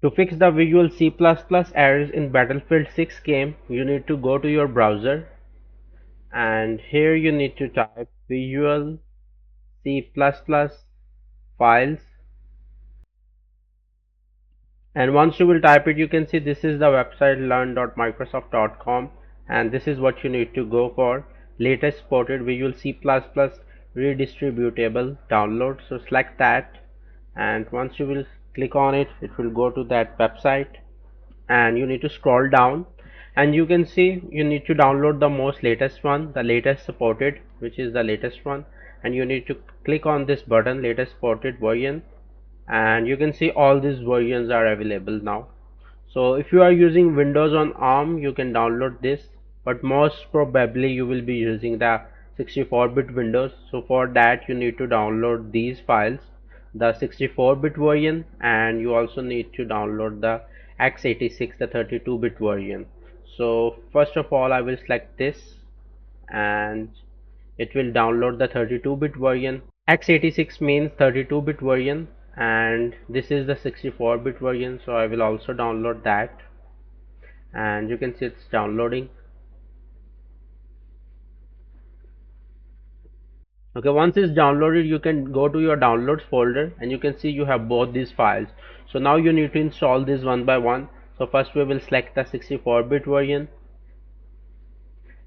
To fix the Visual C++ errors in Battlefield 6 game, you need to go to your browser, and here you need to type Visual C++ files, and once you will type it, you can see this is the website learn.microsoft.com, and this is what you need to go for: latest supported Visual C++ redistributable download. So select that, and once you will click on it, it will go to that website, and you need to scroll down, and you can see you need to download the most latest one, the latest supported, which is the latest one, and you need to click on this button, latest supported version, and you can see all these versions are available now. So if you are using Windows on ARM, you can download this, but most probably you will be using the 64-bit Windows. So for that you need to download these files, the 64-bit version, and you also need to download the x86, the 32-bit version. So first of all, I will select this, and it will download the 32-bit version. x86 means 32-bit version, and this is the 64-bit version, so I will also download that, and you can see it's downloading. Okay, once it's downloaded, you can go to your downloads folder, and you can see you have both these files. So now you need to install this one by one. So first we will select the 64-bit version,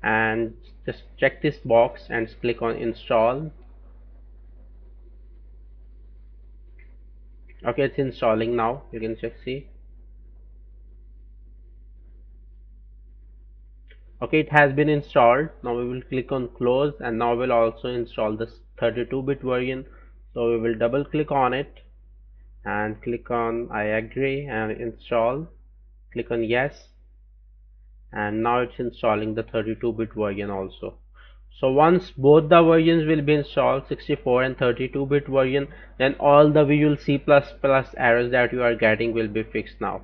and just check this box and click on install. Okay, it's installing now, you can just see. Okay, it has been installed. Now we will click on close, and now we'll also install this 32-bit version. So we will double click on it and click on I agree and install. Click on yes, and now it's installing the 32-bit version also. So once both the versions will be installed, 64 and 32-bit version, then all the Visual C++ errors that you are getting will be fixed now.